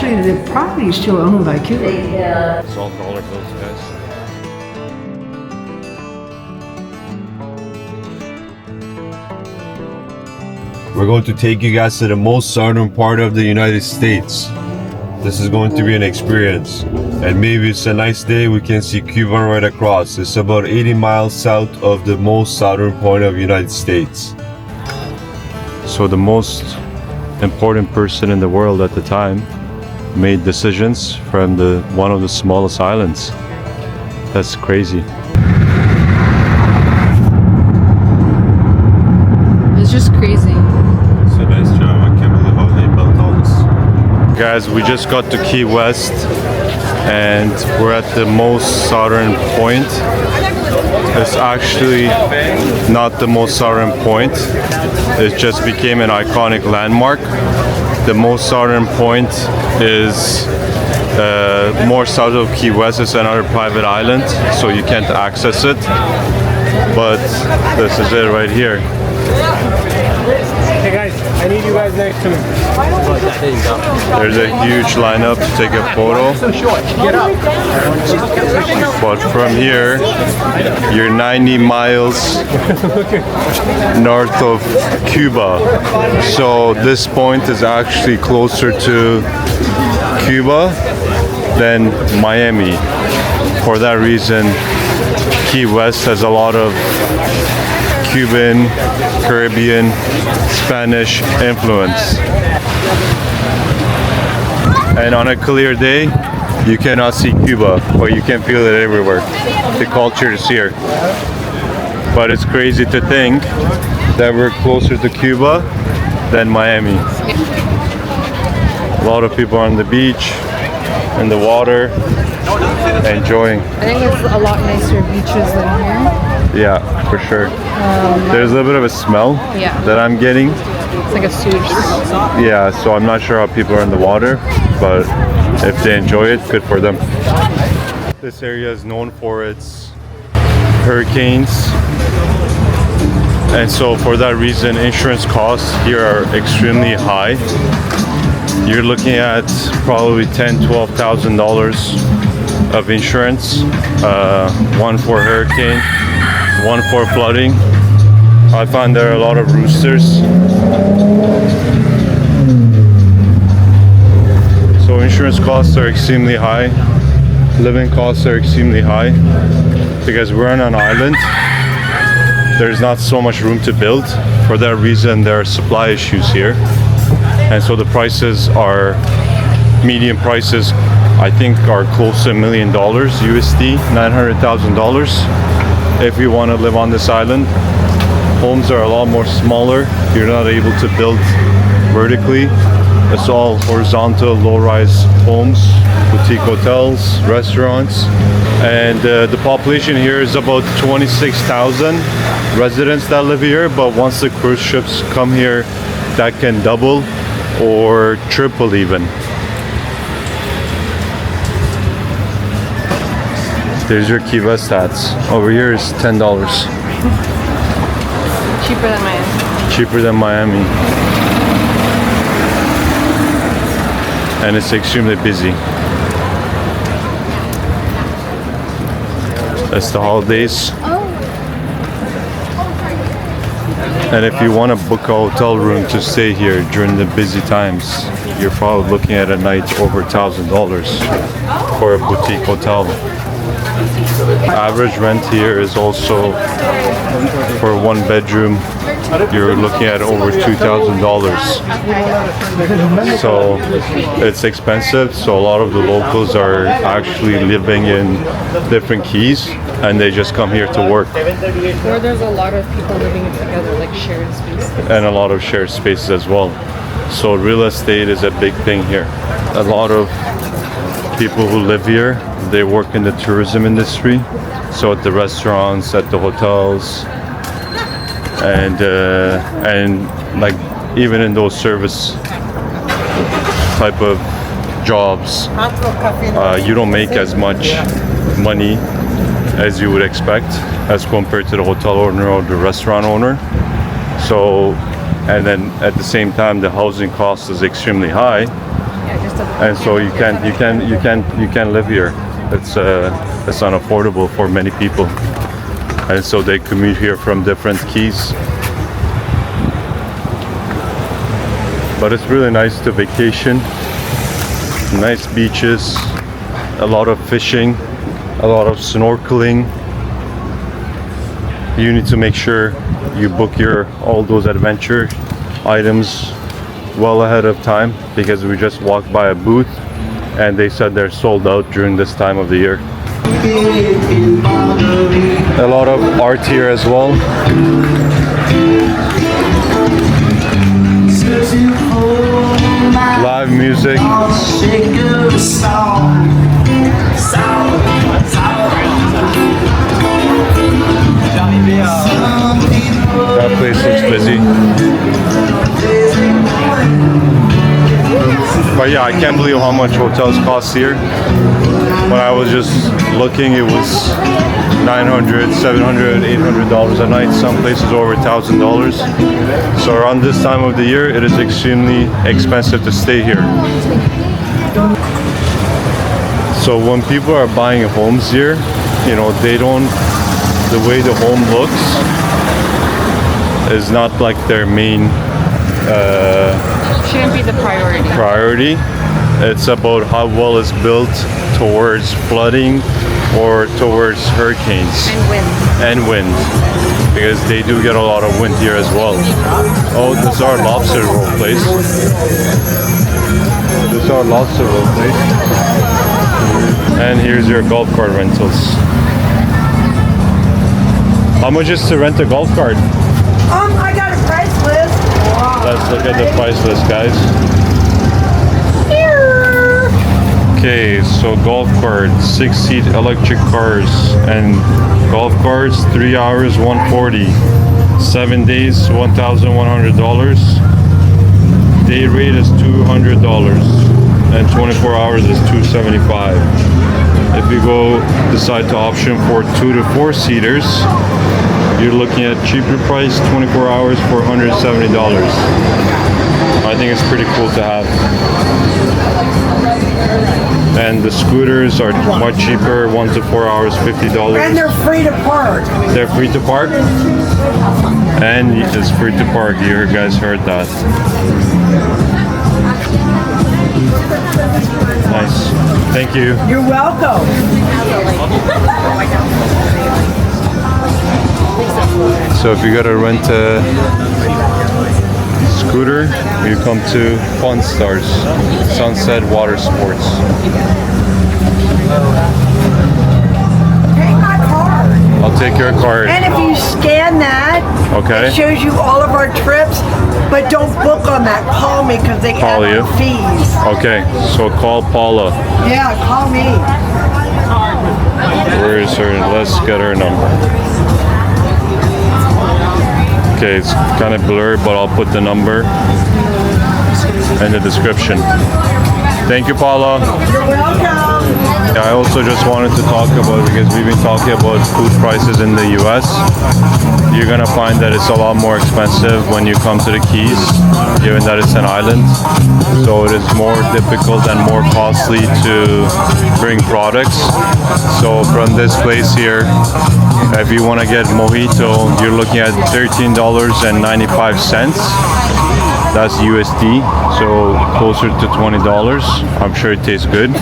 actually, the property is still owned by Cuba. It's all dollar bills, guys. We're going to take you guys to the most southern part of the United States. This is going to be an experience. And maybe it's a nice day, we can see Cuba right across. It's about 80 miles south of the most southern point of the United States. So the most important person in the world at the time made decisions from one of the smallest islands. That's crazy. It's just crazy. It's a nice job. I can't believe how they built all this. Guys, we just got to Key West and we're at the most southern point. It's actually not the most southern point. It just became an iconic landmark. The most southern point is more south of Key West. It's another private island, so you can't access it. But this is it right here. Hey guys, I need you guys next to me. There's a huge lineup to take a photo. But from here, you're 90 miles north of Cuba. So this point is actually closer to Cuba than Miami. For that reason, Key West has a lot of Cuban, Caribbean, Spanish influence. And on a clear day, you cannot see Cuba, but you can feel it everywhere. The culture is here. But it's crazy to think that we're closer to Cuba than Miami. A lot of people on the beach, in the water, enjoying. I think it's a lot nicer beaches than here. Yeah, for sure. There's a little bit of a smell that I'm getting. It's like a sewage. Yeah, so I'm not sure how people are in the water, but if they enjoy it, good for them. This area is known for its hurricanes. And so for that reason, insurance costs here are extremely high. You're looking at probably $10,000–$12,000 of insurance, one for hurricane, one for flooding. I find there are a lot of roosters. So insurance costs are extremely high. Living costs are extremely high because we're on an island. There's not so much room to build. For that reason, there are supply issues here. And so the prices are, median prices, I think are close to $1 million USD, $900,000 if you want to live on this island. Homes are a lot more smaller. You're not able to build vertically. It's all horizontal, low-rise homes, boutique hotels, restaurants. And the population here is about 26,000 residents that live here. But once the cruise ships come here, that can double or triple even. There's your Key West stats. Over here is $10. Cheaper than Miami. Cheaper than Miami. And it's extremely busy. It's the holidays. And if you want to book a hotel room to stay here during the busy times, you're probably looking at a night over $1,000 for a boutique hotel. Average rent here is also, for a one bedroom, you're looking at over $2,000. So it's expensive. So a lot of the locals are actually living in different keys and they just come here to work. Or there's a lot of people living together, like shared spaces. And a lot of shared spaces as well. So real estate is a big thing here. A lot of people who live here, they work in the tourism industry. So at the restaurants, at the hotels, and like even in those service type of jobs, you don't make as much money as you would expect as compared to the hotel owner or the restaurant owner. So, and then at the same time, the housing cost is extremely high. Yeah, just and so you can't live here. It's unaffordable for many people, and so they commute here from different keys. But it's really nice to vacation. Nice beaches, a lot of fishing, a lot of snorkeling. You need to make sure you book all those adventure items well ahead of time, because we just walked by a booth and they said they're sold out during this time of the year. A lot of art here as well. Live music. That place looks busy. But yeah, I can't believe how much hotels cost here. When I was just looking, it was $900, $700, $800 a night. Some places over $1,000. So around this time of the year, it is extremely expensive to stay here. So when people are buying homes here, the way the home looks is not like their main Shouldn't be the priority. It's about how well it's built towards flooding or towards hurricanes and wind, because they do get a lot of wind here as well. Oh, this is our lobster roll place. And here's your golf cart rentals. How much is to rent a golf cart? I got a price list. Let's look at the price list, guys. Okay, so golf cart, 6-seat electric cars, and golf carts, 3 hours, $140. 7 days, $1,100. Day rate is $200, and 24 hours is $275. If you decide to option for 2 to 4 seaters, you're looking at cheaper price, 24 hours for $170. I think it's pretty cool to have. And the scooters are much cheaper, 1 to 4 hours, $50. And they're free to park. They're free to park? And it's free to park. You guys heard that. Nice. Thank you. You're welcome. So if you gotta rent a scooter, you come to Fun Stars, Sunset Water Sports. Take my card. I'll take your card. And if you scan that, Okay. it shows you all of our trips. But don't book on that. Call me because they Call add you? on fees. Okay, so call Paula. Yeah, call me. Where is her? Let's get her number. Okay, it's kind of blurred, but I'll put the number in the description. Thank you, Paula. You're welcome. I also just wanted to talk about, because we've been talking about food prices in the US. You're gonna find that it's a lot more expensive when you come to the Keys, given that it's an island. So it is more difficult and more costly to bring products. So from this place here, if you want to get mojito, you're looking at $13.95. That's USD, so closer to $20. I'm sure it tastes good.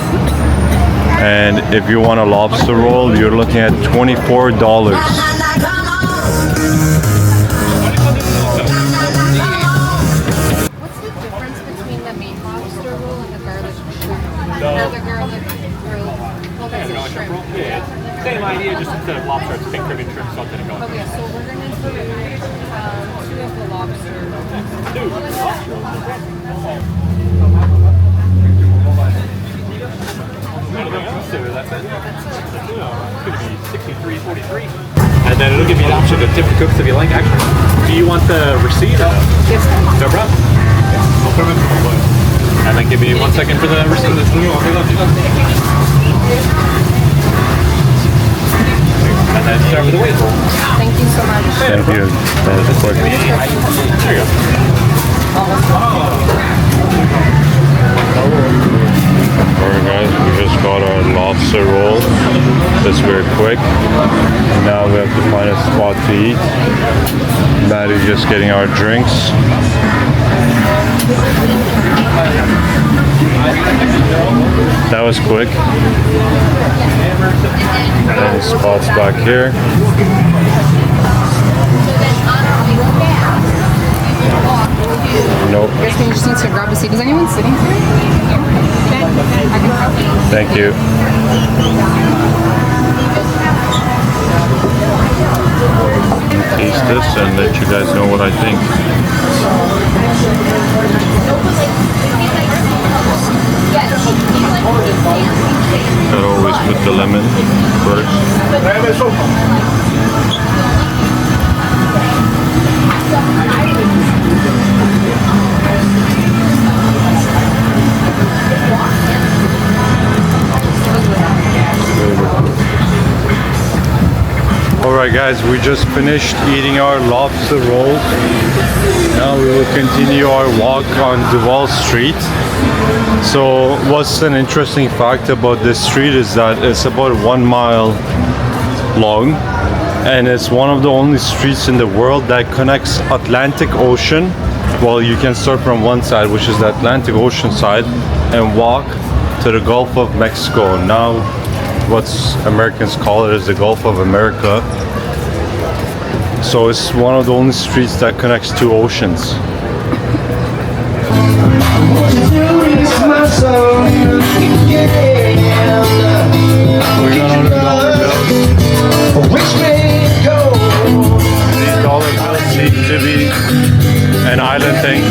And if you want a lobster roll, you're looking at $24. What's the difference between the meat lobster roll and the garlic shrimp? Or the garlic grilled? Well, that's a shrimp. Same idea, just instead of lobster, it's pink Caribbean shrimp, something to go. Okay, so we're gonna do 2 of the lobster. That's it. It's going to be $63.43. And then it'll give you an option to tip the cooks if you like. Actually, do you want the receipt? Yes. No problem. We'll put them in the envelope. And then give me 1 second for the receipt. And then start with the wait roll. Thank you so much. Thank you. That was quick. There you go. lobster roll. That's very quick. Now we have to find a spot to eat. Maddie's just getting our drinks. That was quick. Any spots back here? Nope. I guess we just need to grab a seat. Is anyone sitting here? Thank you. Taste this and let you guys know what I think. Gotta always put the lemon first. Alright guys, we just finished eating our lobster rolls. Now we will continue our walk on Duval Street. So what's an interesting fact about this street is that it's about 1 mile long, and it's one of the only streets in the world that connects Atlantic Ocean. Well, you can start from one side, which is the Atlantic Ocean side, and walk to the Gulf of Mexico. Now what's Americans call it is the Gulf of America. So it's one of the only streets that connects two oceans. These dollar bills seem to be an island thing.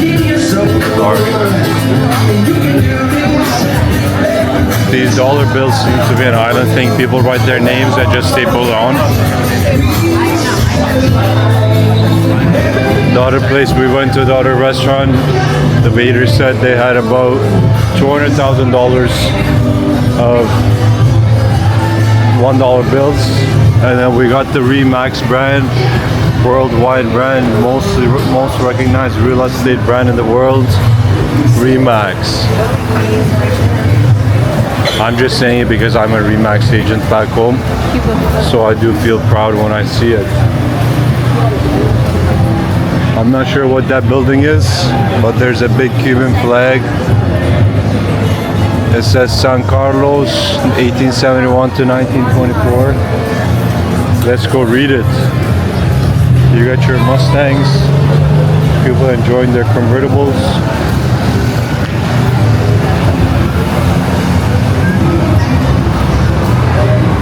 These dollar bills seem to be an island thing. People write their names and just staple on. The other place we went to, the other restaurant, the waiter said they had about $200,000 of $1 bills, and then we got the Remax brand, worldwide brand, most recognized real estate brand in the world, Remax. I'm just saying it because I'm a Remax agent back home, so I do feel proud when I see it. I'm not sure what that building is, but there's a big Cuban flag. It says San Carlos, 1871 to 1924. Let's go read it. You got your Mustangs, people enjoying their convertibles.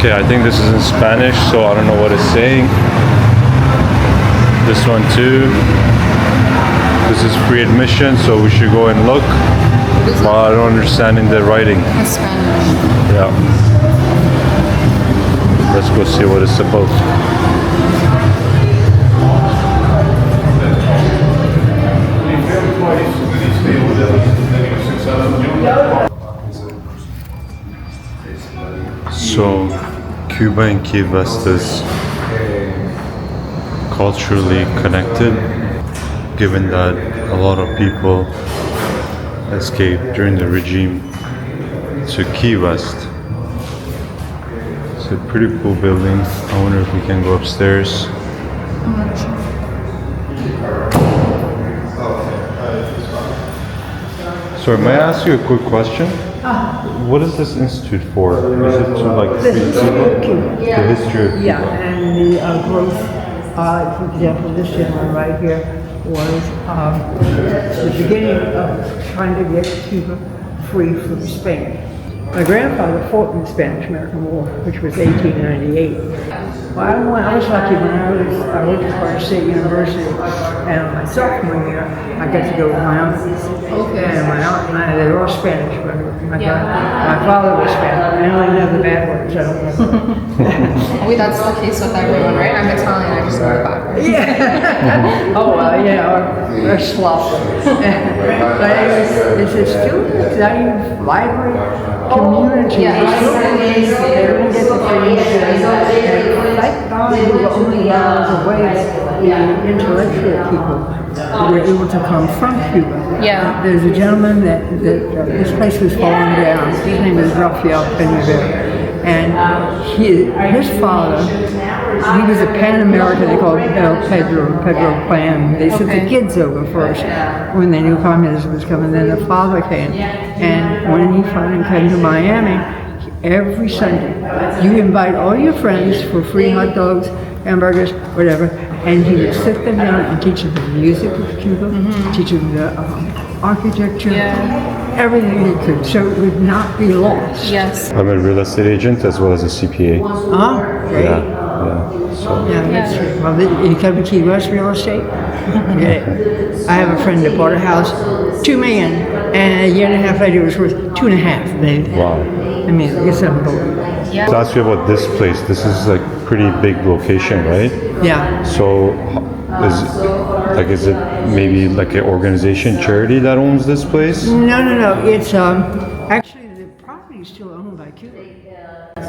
Okay, I think this is in Spanish, so I don't know what it's saying. This one too. This is free admission, so we should go and look. Well, I don't understand in the writing. It's Spanish. Yeah. Let's go see what it's about. So, Cuba and Key West is culturally connected, given that a lot of people escaped during the regime to Key West. It's a pretty cool building. I wonder if we can go upstairs. Sorry, may I ask you a quick question? What is this institute for? Is it to like The history of Cuba. the history of Cuba? Yeah, and the growth. For example, this gentleman right here was the beginning of trying to get Cuba free from Spain. My grandfather fought in the Spanish-American War, which was 1898. Well, I was lucky when I went to Florida State University, and my sophomore year, I got to go with my uncles. Okay. And my aunt and I, they were all Spanish, but my father was Spanish. I only know the bad words, I don't know. Wait, that's the case with everyone, right? I'm Italian, I just know the bad words. Yeah. Oh, or sloth. But it's a still exciting, vibrant community. Yeah. They don't get the freedom. Like God, we were only miles away. The intellectual people were able to come from Cuba. Yeah. There's a gentleman that this place was falling down. His name is Rafael Penavera. And his father, he was a Pan American. They called him Pedro Pan. They sent the kids over first when they knew communism was coming. Then the father came, and when he finally came to Miami, every Sunday, you invite all your friends for free hot dogs, hamburgers, whatever, and he would sit them down and teach them the music of Cuba, teach them the architecture, everything he could, so it would not be lost. Yes. I'm a real estate agent as well as a CPA. Oh, great. Yeah. So Yeah, well, you come to Key West real estate? Yeah. I have a friend that bought a house, $2 million, and a year and a half later it was worth $2.5 million. wow. I mean, it's unbelievable. To ask you about this place, this is like pretty big location, right? Yeah. So is it maybe like an organization, charity that owns this place? No. It's actually the property is still owned by Cuba.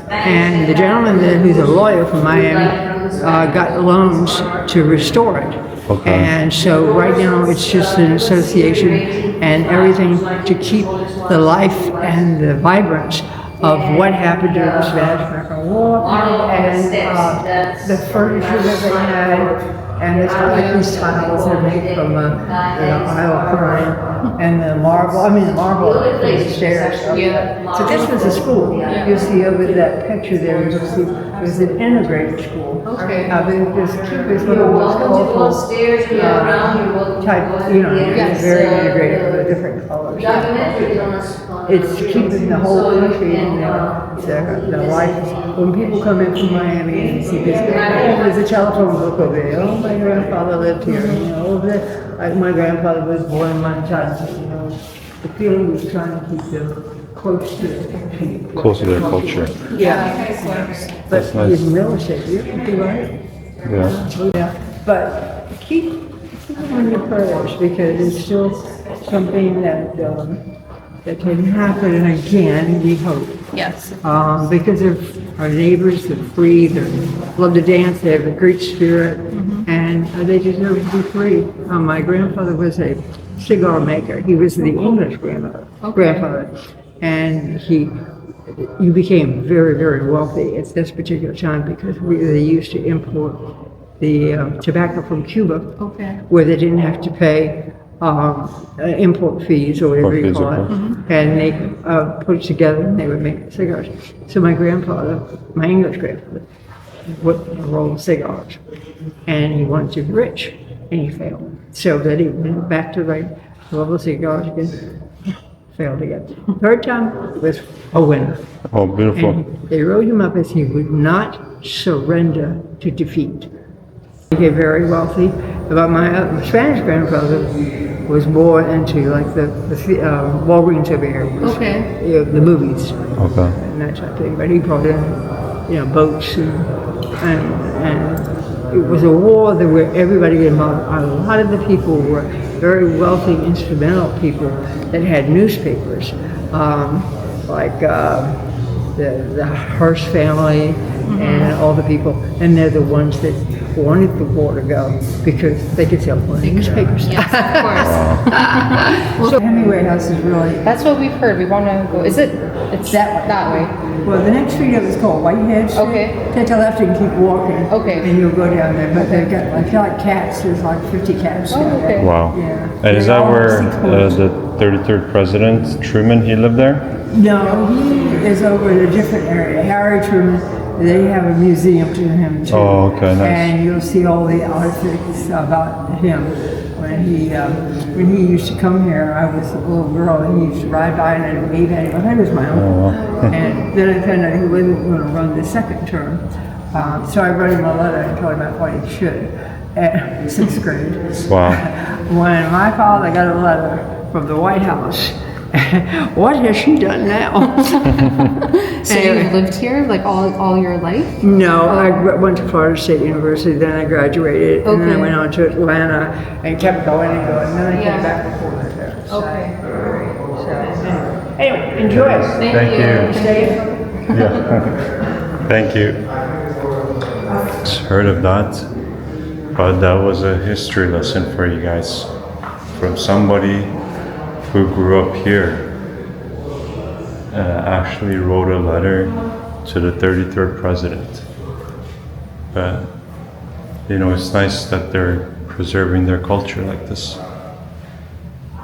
And the gentleman who's a lawyer from Miami got loans to restore it. Okay. And so right now it's just an association and everything to keep the life and the vibrance of what happened during the Spanish-American War and the furniture that they had. And it's like these tiles are made from Isle of Pine and the marble from the stairs. So this was a school. You'll see over that picture there, you'll see it was an integrated school. Okay. This Cuba is one of the most colorful type, it's very integrated with the different colors. It's keeping the whole country in the life. When people come in from Miami and see this, there's a telephone book over there. Oh, my grandfather lived here. Over there, like my grandfather was born in Montana. The feeling was trying to keep them close to their people. Close to their culture. Yeah. But That's nice. in real estate, you can do right. Yeah. But keep them in your prayers because it's still something that can happen again, we hope. Yes. Because of our neighbors, they're free, they love to dance, they have a great spirit, and they deserve to be free. My grandfather was a cigar maker. He was the English grandfather, and you became very, very wealthy at this particular time because they used to import the tobacco from Cuba, where they didn't have to pay import fees or whatever you call it, and they put it together and they would make cigars. So my English grandfather, would roll cigars, and he wanted to be rich, and he failed. So then he went back to roll the cigars again, failed again. Third time was a winner. Oh, beautiful. And they wrote him up as he would not surrender to defeat. He became very wealthy. But my Spanish grandfather was more into like the Walgreens over here. The movies. Okay. And that type of thing. But he brought in, boats and it was a war that where everybody got involved. A lot of the people were very wealthy, instrumental people that had newspapers, like the Hearst family and all the people, and they're the ones that wanted the war to go because they could sell more newspapers. Yes, of course. So Hemingway House is really. That's what we've heard. We want to go. Is it? It's that way. Well, the next street up is called Whitehead Street. Okay. Take a left and keep walking. Okay. And you'll go down there. But they've got, I feel like cats. There's like 50 cats down there. okay. Wow. Yeah. And is They that all where seem close. the 33rd president, Truman, he lived there? No, he is over in a different area. Harry Truman, they have a museum to him too. Oh, okay, nice. And you'll see all the artifacts about him. When he used to come here, I was a little girl, and he used to ride by and wave at him. I thought he was my uncle. And then I found out he wasn't going to run the second term. So I wrote him a letter and told him I thought he should. At 6th grade. Wow. When my father got a letter from the White House, what has she done now? So you lived here like all your life? No, I went to Florida State University, then I graduated, and then I went on to Atlanta and kept going and going, and then I came back and forth there. So, anyway, enjoy it. Thank you. Stay. Yeah. Thank you. Just heard of that, but that was a history lesson for you guys from somebody who grew up here. Actually wrote a letter to the 33rd president. But, you know, it's nice that they're preserving their culture like this.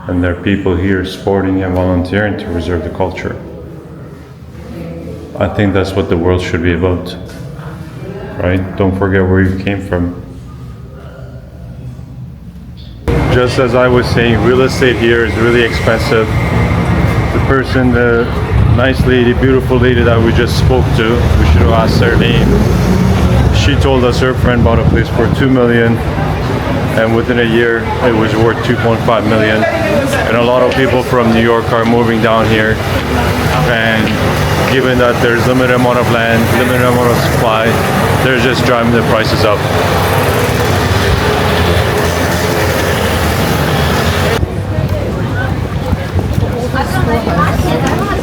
And there are people here supporting and volunteering to preserve the culture. I think that's what the world should be about, right? Don't forget where you came from. Just as I was saying, real estate here is really expensive. The nice lady, beautiful lady that we just spoke to, we should have asked her name. She told us her friend bought a place for $2 million, and within a year it was worth $2.5 million. And a lot of people from New York are moving down here, and given that there's limited amount of land, limited amount of supply, they're just driving the prices up.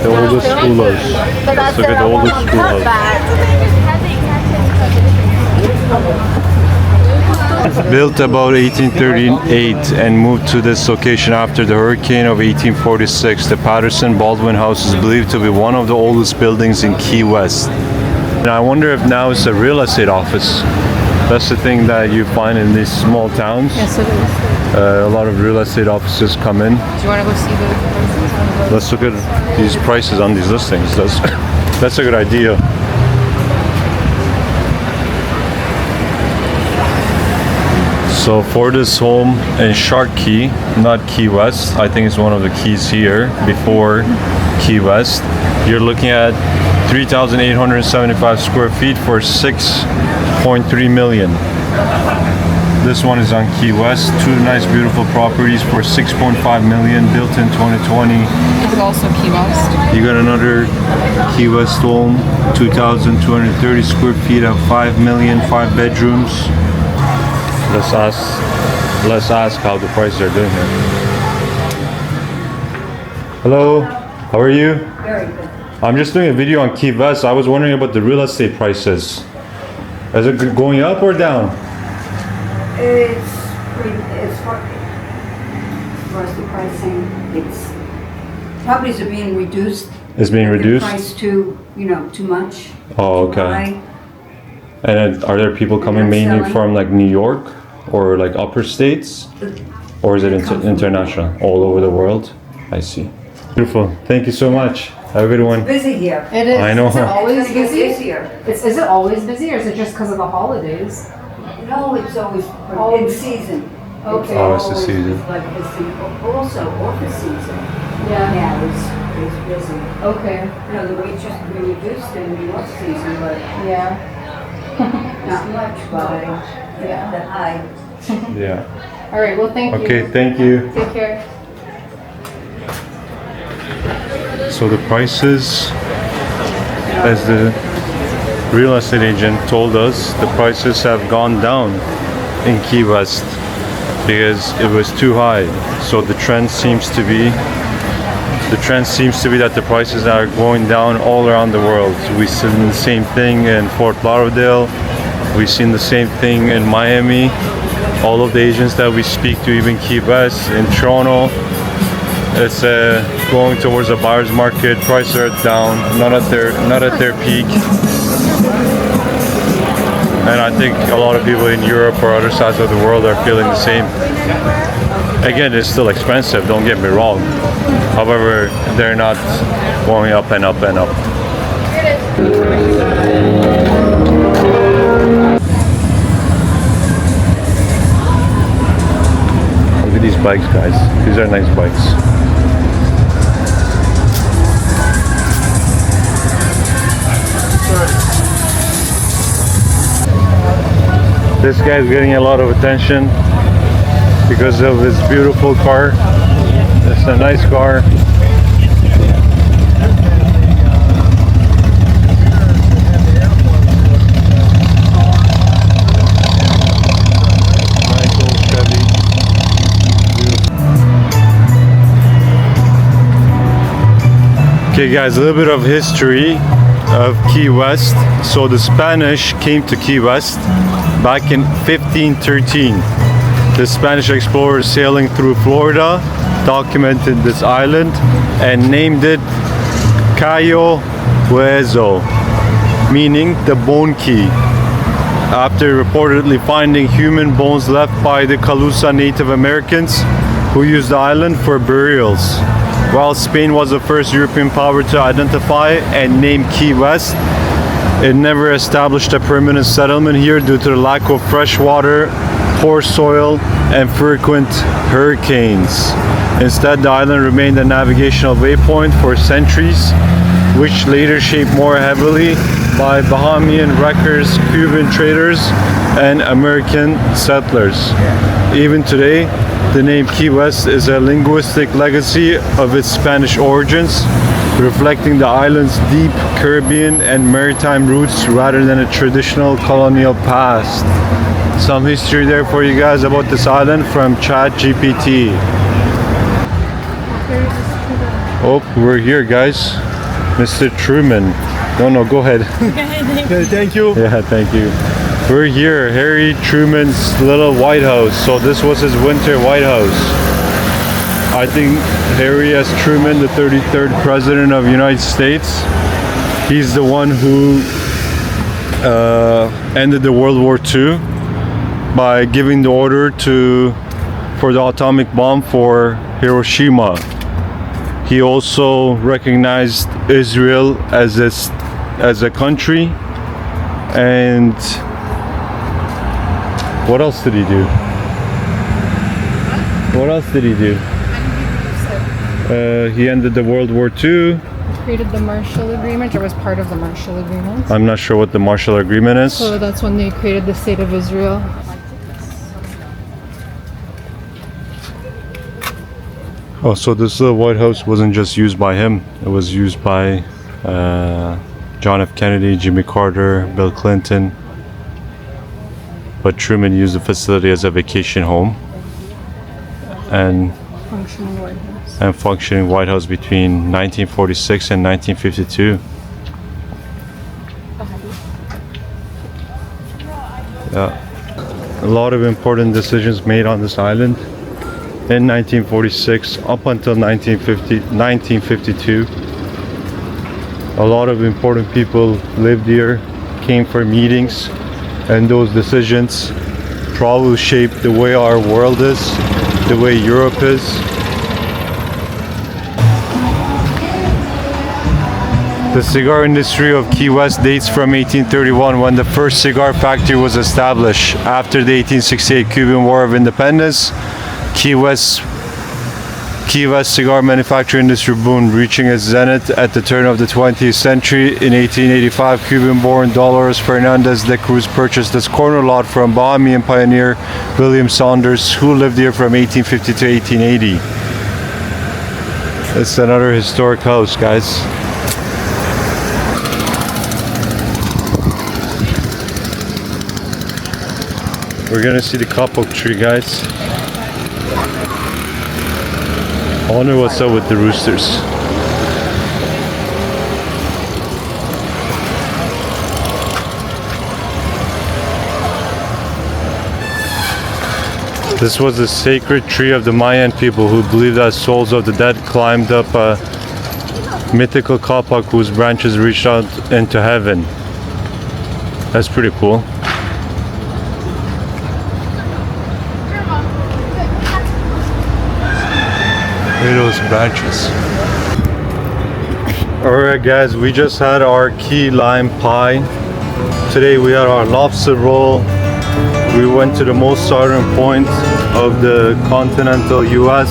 The oldest schoolhouse. Let's look at the oldest schoolhouse. Built about 1838 and moved to this location after the hurricane of 1846, the Patterson Baldwin House is believed to be one of the oldest buildings in Key West. And I wonder if now it's a real estate office. That's the thing that you find in these small towns. Yes, it is. A lot of real estate offices come in. Do you want to go see the prices? Let's look at these prices on these listings. That's a good idea. So for this home in Shark Key, not Key West, I think it's one of the keys here before Key West, you're looking at 3,875 square feet for 6.3 million. This one is on Key West. Two nice beautiful properties for 6.5 million, built in 2020. Is it also Key West? You got another Key West home, 2,230 square feet of 5 million, 5 bedrooms. Let's ask how the prices are doing here. Hello, how are you? Very good. I'm just doing a video on Key West. I was wondering about the real estate prices. Is it going up or down? It's for the pricing. It's properties are being reduced. It's being reduced? Price too, too much. Oh, too okay. high. And are there people coming not mainly selling. from like New York or like upper states? Or is it Come from international? All over the world? I see. Beautiful. Thank you so much. Have a good one. Busy here. It is. I know. Is it always It's gonna get busy? busier. Is it always busy, or is it just because of the holidays? No, it's always in season. Okay. Oh, it's the always season. Like busy. Also, office season. Yeah. Yeah, it's busy. Okay. The rates just been reduced in the off season, but Yeah. not much. But Yeah. the high. Yeah. All right. Well, thank you. Okay, thank you. Take care. So the prices, as the real estate agent told us, the prices have gone down in Key West because it was too high. So the trend seems to be that the prices are going down all around the world. We've seen the same thing in Fort Lauderdale. We've seen the same thing in Miami. All of the agents that we speak to, even Key West, in Toronto, it's going towards a buyer's market. Prices are down, not at their peak. And I think a lot of people in Europe or other sides of the world are feeling the same. Again, it's still expensive, don't get me wrong. However, they're not going up and up and up. Look at these bikes, guys. These are nice bikes. This guy's getting a lot of attention because of his beautiful car. It's a nice car. Nice old Chevy. Okay guys, a little bit of history of Key West. So the Spanish came to Key West back in 1513. The Spanish explorers sailing through Florida documented this island and named it Cayo Hueso. meaning the bone key, after reportedly finding human bones left by the Calusa Native Americans who used the island for burials. While Spain was the first European power to identify and name Key West, it never established a permanent settlement here due to the lack of fresh water, poor soil, and frequent hurricanes. Instead, the island remained a navigational waypoint for centuries, which later shaped more heavily by Bahamian wreckers, Cuban traders, and American settlers. Even today, the name Key West is a linguistic legacy of its Spanish origins, reflecting the island's deep Caribbean and maritime roots rather than a traditional colonial past. Some history there for you guys about this island from ChatGPT. Oh, we're here, guys. Mr. Truman. No, go ahead. Okay, thank you. Yeah, thank you. We're here, Harry Truman's little White House. So this was his winter White House. I think Harry S. Truman, the 33rd President of the United States, he's the one who ended the World War II by giving the order for the atomic bomb for Hiroshima. He also recognized Israel as a country, and what else did he do? What else did he do? He ended the World War II. Created the Marshall Agreement, or was part of the Marshall Agreement. I'm not sure what the Marshall Agreement is. So that's when they created the State of Israel. Oh, so this White House wasn't just used by him. It was used by John F. Kennedy, Jimmy Carter, Bill Clinton. But Truman used the facility as a vacation home and functioning White House between 1946 and 1952. Yeah. A lot of important decisions made on this island in 1946 up until 1952. A lot of important people lived here, came for meetings, and those decisions probably shaped the way our world is, the way Europe is. The cigar industry of Key West dates from 1831, when the first cigar factory was established. After the 1868 Cuban War of Independence, Key West cigar manufacturing industry boomed, reaching its zenith at the turn of the 20th century. In 1885, Cuban-born Dolores Fernandez de Cruz purchased this corner lot from Bahamian pioneer William Saunders, who lived here from 1850 to 1880. It's another historic house, guys. We're gonna see the kapok tree, guys. I wonder what's up with the roosters. This was the sacred tree of the Mayan people, who believed that souls of the dead climbed up a mythical kapok whose branches reached out into heaven. That's pretty cool. Look at those branches. Alright guys, we just had our key lime pie. Today we had our lobster roll. We went to the most southern point of the continental US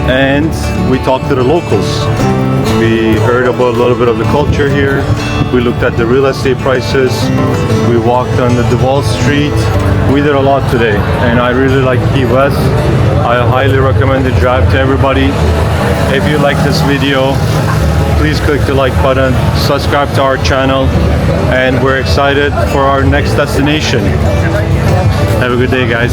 and we talked to the locals. We heard about a little bit of the culture here. We looked at the real estate prices. We walked on the Duval Street. We did a lot today and I really like Key West. I highly recommend the drive to everybody. If you like this video, please click the like button, subscribe to our channel, and we're excited for our next destination. Have a good day, guys.